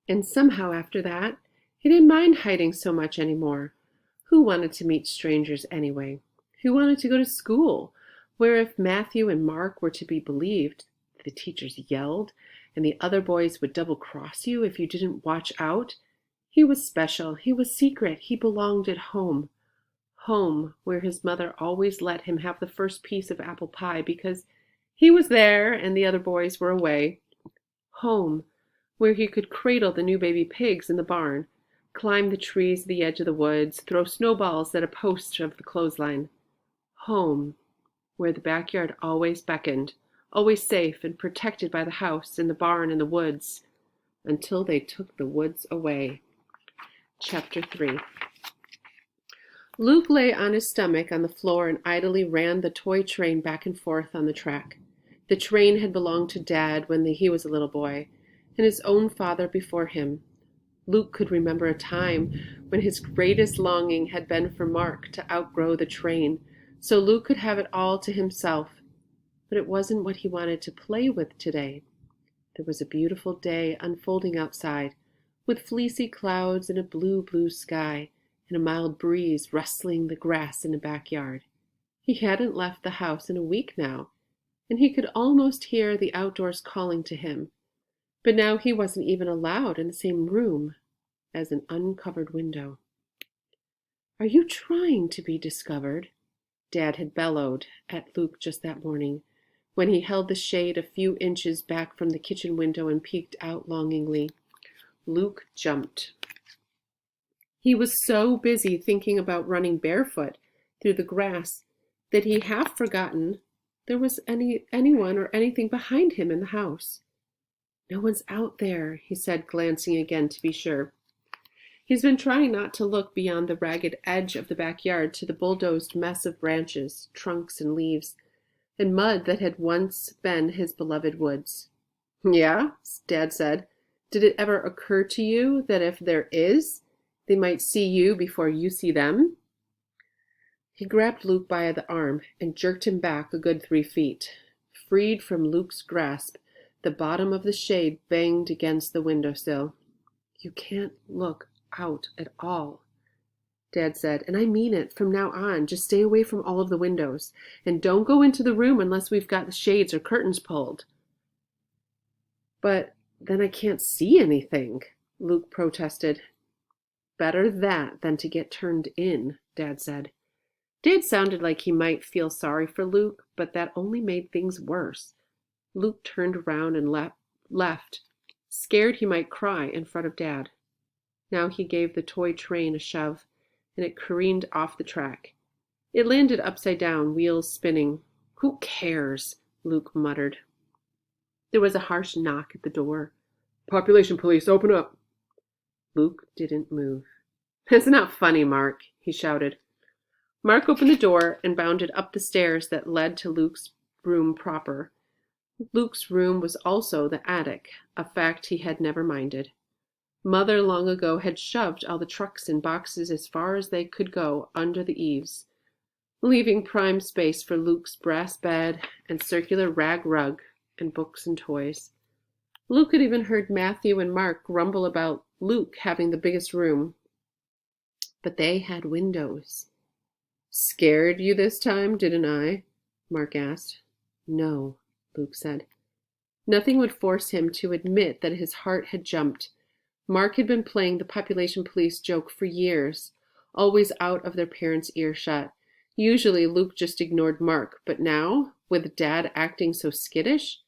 And somehow after that, he didn't mind hiding so much anymore. Who wanted to meet strangers anyway? Who wanted to go to school, where if Matthew and Mark were to be believed, the teachers yelled, and the other boys would double-cross you if you didn't watch out? He was special, he was secret, he belonged at home. Home, where his mother always let him have the first piece of apple pie because he was there and the other boys were away. Home, where he could cradle the new baby pigs in the barn, climb the trees at the edge of the woods, throw snowballs at a post of the clothesline. Home, where the backyard always beckoned, always safe and protected by the house and the barn and the woods, until they took the woods away. Chapter 3. Luke lay on his stomach on the floor and idly ran the toy train back and forth on the track. The train had belonged to Dad when he was a little boy, and his own father before him. Luke could remember a time when his greatest longing had been for Mark to outgrow the train, so Luke could have it all to himself. But it wasn't what he wanted to play with today. There was a beautiful day unfolding outside, with fleecy clouds and a blue, blue sky, and a mild breeze rustling the grass in the backyard. He hadn't left the house in a week now, and he could almost hear the outdoors calling to him. But now he wasn't even allowed in the same room as an uncovered window. "Are you trying to be discovered?" Dad had bellowed at Luke just that morning, when he held the shade a few inches back from the kitchen window and peeked out longingly. Luke jumped. He was so busy thinking about running barefoot through the grass that he half forgotten there was anyone or anything behind him in the house. "No one's out there," he said, glancing again to be sure. He's been trying not to look beyond the ragged edge of the backyard to the bulldozed mess of branches, trunks, and leaves, and mud that had once been his beloved woods. "Yeah?" Dad said. "Did it ever occur to you that if there is, they might see you before you see them?" He grabbed Luke by the arm and jerked him back a good 3 feet. Freed from Luke's grasp, the bottom of the shade banged against the windowsill. "You can't look out at all," Dad said, "and I mean it from now on. Just stay away from all of the windows, and don't go into the room unless we've got the shades or curtains pulled." "But then I can't see anything," Luke protested. "Better that than to get turned in," Dad said. Dad sounded like he might feel sorry for Luke, but that only made things worse. Luke turned around and left, scared he might cry in front of Dad. Now he gave the toy train a shove, and it careened off the track. It landed upside down, wheels spinning. "Who cares?" Luke muttered. There was a harsh knock at the door. "Population police, open up." Luke didn't move. "It's not funny, Mark," he shouted. Mark opened the door and bounded up the stairs that led to Luke's room proper. Luke's room was also the attic, a fact he had never minded. Mother long ago had shoved all the trucks and boxes as far as they could go under the eaves, leaving prime space for Luke's brass bed and circular rag rug and books and toys. Luke had even heard Matthew and Mark grumble about Luke having the biggest room, but they had windows. "Scared you this time, didn't I?" Mark asked. "No," Luke said. Nothing would force him to admit that his heart had jumped. Mark had been playing the population police joke for years, always out of their parents' earshot. Usually Luke just ignored Mark, but now, with Dad acting so skittish,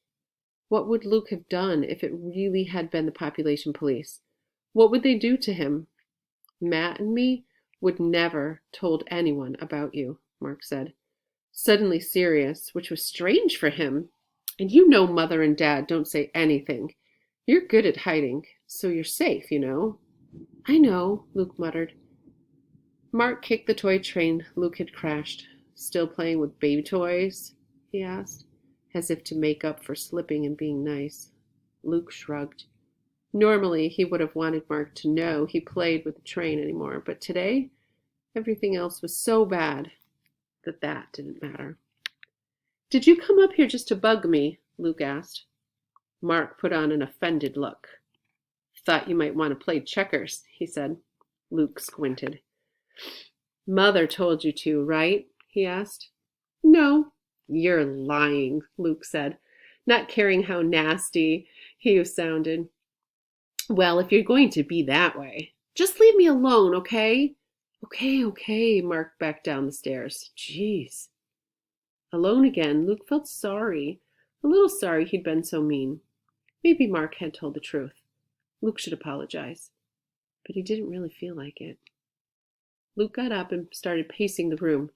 what would Luke have done if it really had been the population police? What would they do to him? "Matt and me would never told anyone about you," Mark said, suddenly serious, which was strange for him. "And you know Mother and Dad don't say anything. You're good at hiding, so you're safe, you know." "I know," Luke muttered. Mark kicked the toy train Luke had crashed. "Still playing with baby toys?" he asked, as if to make up for slipping and being nice. Luke shrugged. Normally, he would have wanted Mark to know he played with the train anymore, but today, everything else was so bad that didn't matter. "Did you come up here just to bug me?" Luke asked. Mark put on an offended look. Thought you might want to play checkers, he said. Luke squinted. Mother told you to, right? He asked. No. You're lying, Luke said, not caring how nasty he sounded. Well, if you're going to be that way, just leave me alone, okay? Okay, Mark backed down the stairs. Jeez. Alone again, Luke felt sorry, a little sorry he'd been so mean. Maybe Mark had told the truth. Luke should apologize. But he didn't really feel like it. Luke got up and started pacing the room.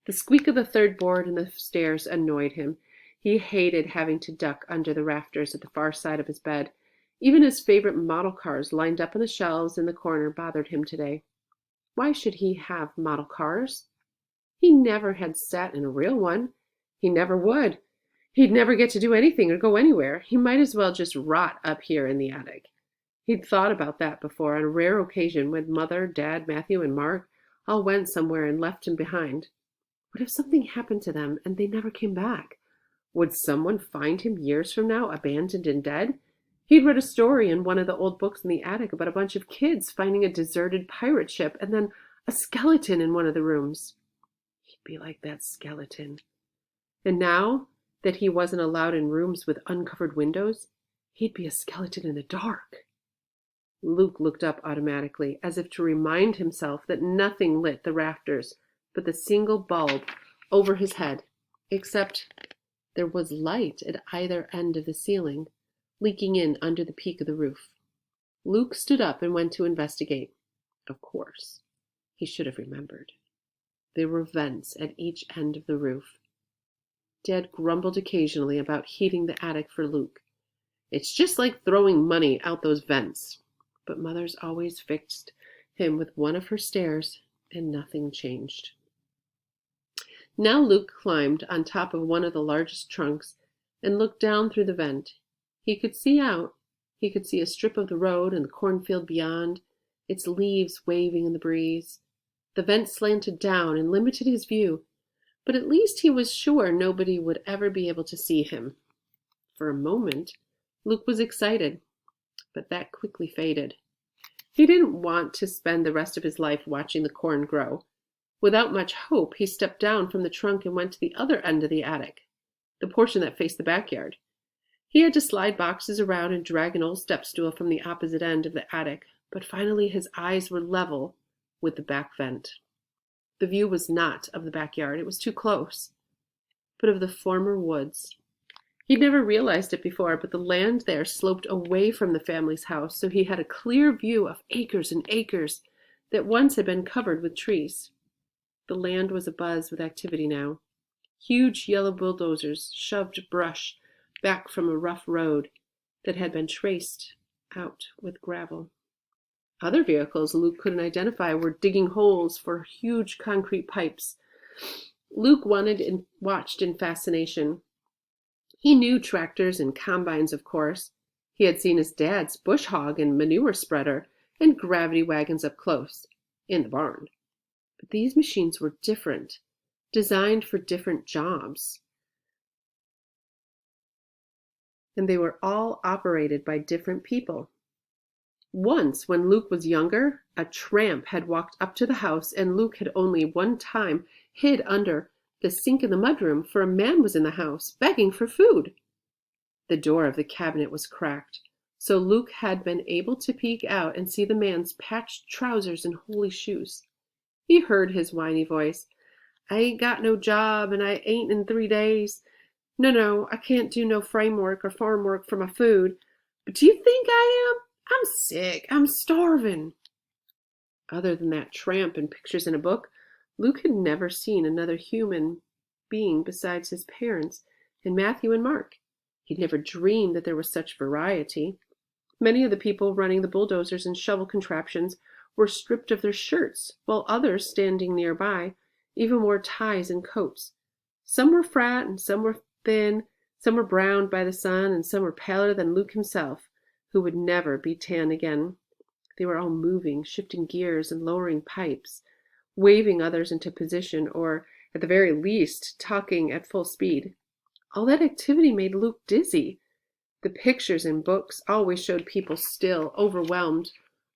The squeak of the third board in the stairs annoyed him. He hated having to duck under the rafters at the far side of his bed. Even his favorite model cars lined up on the shelves in the corner bothered him today. Why should he have model cars? He never had sat in a real one. He never would. He'd never get to do anything or go anywhere. He might as well just rot up here in the attic. He'd thought about that before on a rare occasion when Mother, Dad, Matthew, and Mark all went somewhere and left him behind. What if something happened to them and they never came back? Would someone find him years from now, abandoned and dead? He'd read a story in one of the old books in the attic about a bunch of kids finding a deserted pirate ship and then a skeleton in one of the rooms. He'd be like that skeleton. And now that he wasn't allowed in rooms with uncovered windows, he'd be a skeleton in the dark. Luke looked up automatically, as if to remind himself that nothing lit the rafters but the single bulb over his head, except there was light at either end of the ceiling, leaking in under the peak of the roof. Luke stood up and went to investigate. Of course, he should have remembered. There were vents at each end of the roof. Dad grumbled occasionally about heating the attic for Luke. It's just like throwing money out those vents. But Mother's always fixed him with one of her stairs, and nothing changed. Now Luke climbed on top of one of the largest trunks and looked down through the vent. He could see out. He could see a strip of the road and the cornfield beyond, its leaves waving in the breeze. The vent slanted down and limited his view, but at least he was sure nobody would ever be able to see him. For a moment, Luke was excited, but that quickly faded. He didn't want to spend the rest of his life watching the corn grow. Without much hope, he stepped down from the trunk and went to the other end of the attic, the portion that faced the backyard. He had to slide boxes around and drag an old step stool from the opposite end of the attic, but finally his eyes were level with the back vent. The view was not of the backyard, it was too close, but of the former woods. He'd never realized it before, but the land there sloped away from the family's house, so he had a clear view of acres and acres that once had been covered with trees. The land was abuzz with activity now. Huge yellow bulldozers shoved brush back from a rough road that had been traced out with gravel. Other vehicles Luke couldn't identify were digging holes for huge concrete pipes. Luke watched in fascination. He knew tractors and combines, of course. He had seen his dad's bush hog and manure spreader and gravity wagons up close, in the barn. But these machines were different, designed for different jobs. And they were all operated by different people. Once, when Luke was younger, a tramp had walked up to the house, and Luke had only one time hid under the sink in the mudroom, for a man was in the house, begging for food. The door of the cabinet was cracked, so Luke had been able to peek out and see the man's patched trousers and holey shoes. He heard his whiny voice. I ain't got no job, and I ain't in 3 days. No, I can't do no frame work or farm work for my food. But do you think I am? I'm sick. I'm starving. Other than that tramp and pictures in a book, Luke had never seen another human being besides his parents and Matthew and Mark. He'd never dreamed that there was such variety. Many of the people running the bulldozers and shovel contraptions were stripped of their shirts, while others, standing nearby, even wore ties and coats. Some were fat and some were thin, some were browned by the sun, and some were paler than Luke himself, who would never be tan again. They were all moving, shifting gears and lowering pipes, waving others into position, or, at the very least, talking at full speed. All that activity made Luke dizzy. The pictures in books always showed people still, overwhelmed.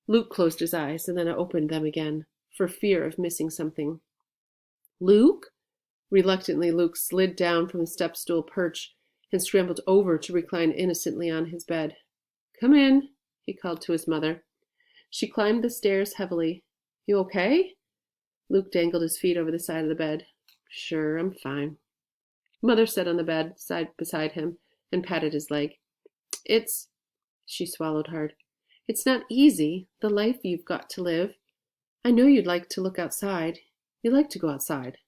Luke closed his eyes and then opened them again, for fear of missing something. Luke? Reluctantly, Luke slid down from the step-stool perch and scrambled over to recline innocently on his bed. "Come in," he called to his mother. She climbed the stairs heavily. "You okay?" Luke dangled his feet over the side of the bed. "Sure, I'm fine." Mother sat on the bed beside him and patted his leg. It's, she swallowed hard, it's not easy, the life you've got to live. I know you'd like to look outside. You like to go outside.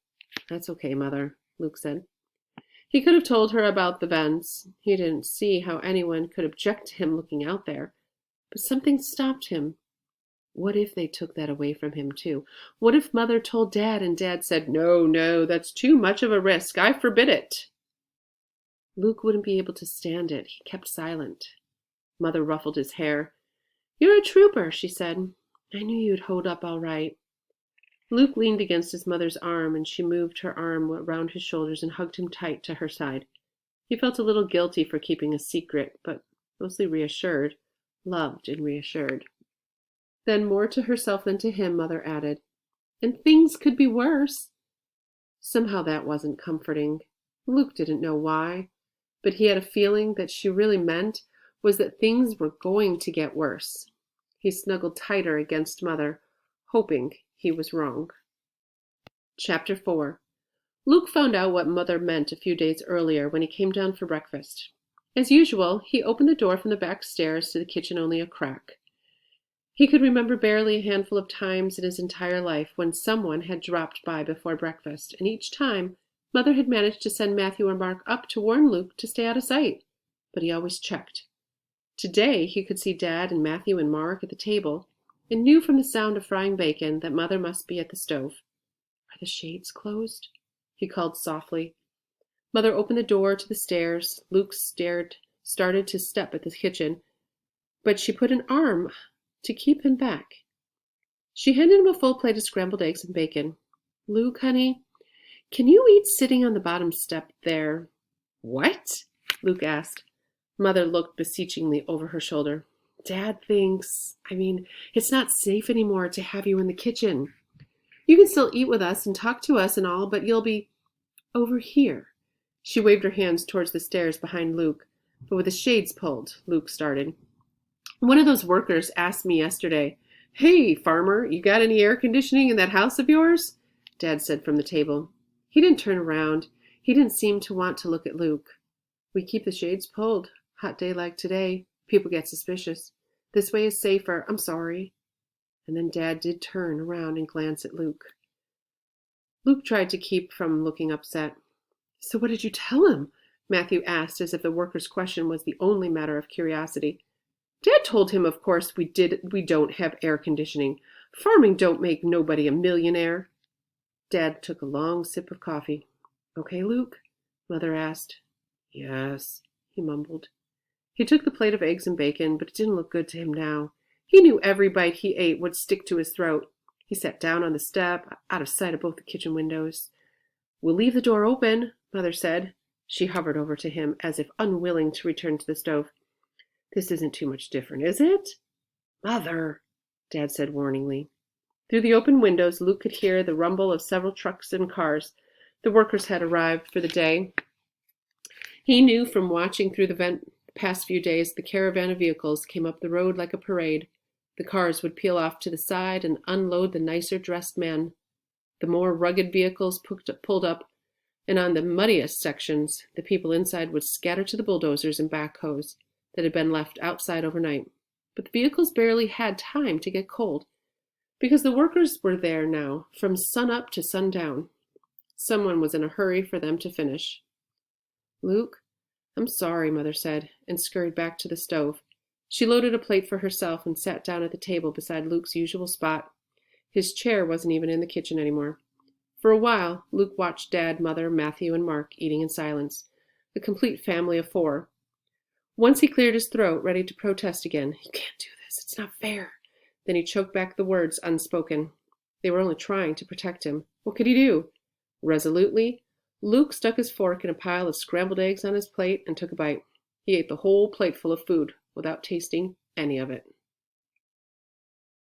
That's okay, Mother, Luke said. He could have told her about the vents. He didn't see how anyone could object to him looking out there. But something stopped him. What if they took that away from him, too? What if Mother told Dad and Dad said, No, that's too much of a risk. I forbid it. Luke wouldn't be able to stand it. He kept silent. Mother ruffled his hair. You're a trooper, she said. I knew you'd hold up all right. Luke leaned against his mother's arm, and she moved her arm around his shoulders and hugged him tight to her side. He felt a little guilty for keeping a secret, but mostly reassured, loved and reassured. Then, more to herself than to him, Mother added, and things could be worse. Somehow that wasn't comforting. Luke didn't know why, but he had a feeling that she really meant was that things were going to get worse. He snuggled tighter against Mother, hoping he was wrong. Chapter 4. Luke found out what Mother meant a few days earlier when he came down for breakfast. As usual, he opened the door from the back stairs to the kitchen only a crack. He could remember barely a handful of times in his entire life when someone had dropped by before breakfast, and each time Mother had managed to send Matthew or Mark up to warn Luke to stay out of sight, but he always checked. Today he could see Dad and Matthew and Mark at the table, and knew from the sound of frying bacon that Mother must be at the stove. Are the shades closed? He called softly. Mother opened the door to the stairs. Luke started to step at the kitchen, but she put an arm to keep him back. She handed him a full plate of scrambled eggs and bacon. Luke, honey, can you eat sitting on the bottom step there? What? Luke asked. Mother looked beseechingly over her shoulder. Dad thinks, it's not safe anymore to have you in the kitchen. You can still eat with us and talk to us and all, but you'll be over here. She waved her hands towards the stairs behind Luke, but with the shades pulled, Luke started. One of those workers asked me yesterday, Hey, farmer, you got any air conditioning in that house of yours? Dad said from the table. He didn't turn around. He didn't seem to want to look at Luke. We keep the shades pulled. Hot day like today. People get suspicious. This way is safer. I'm sorry. And then Dad did turn around and glance at Luke. Luke tried to keep from looking upset. So what did you tell him? Matthew asked, as if the worker's question was the only matter of curiosity. Dad told him, of course, we don't have air conditioning. Farming don't make nobody a millionaire. Dad took a long sip of coffee. Okay, Luke? Mother asked. Yes, he mumbled. He took the plate of eggs and bacon, but it didn't look good to him now. He knew every bite he ate would stick to his throat. He sat down on the step, out of sight of both the kitchen windows. We'll leave the door open, Mother said. She hovered over to him, as if unwilling to return to the stove. This isn't too much different, is it? Mother, Dad said warningly. Through the open windows, Luke could hear the rumble of several trucks and cars. The workers had arrived for the day. He knew from watching through the past few days the caravan of vehicles came up the road like a parade. The cars would peel off to the side and unload the nicer-dressed men. The more rugged vehicles pulled up, and on the muddiest sections, the people inside would scatter to the bulldozers and backhoes that had been left outside overnight. But the vehicles barely had time to get cold, because the workers were there now, from sunup to sundown. Someone was in a hurry for them to finish. Luke, I'm sorry, Mother said, and scurried back to the stove. She loaded a plate for herself and sat down at the table beside Luke's usual spot. His chair wasn't even in the kitchen anymore. For a while, Luke watched Dad, Mother, Matthew, and Mark eating in silence, a complete family of 4. Once he cleared his throat, ready to protest again. You can't do this. It's not fair. Then he choked back the words unspoken. They were only trying to protect him. What could he do? Resolutely, Luke stuck his fork in a pile of scrambled eggs on his plate and took a bite. He ate the whole plateful of food without tasting any of it.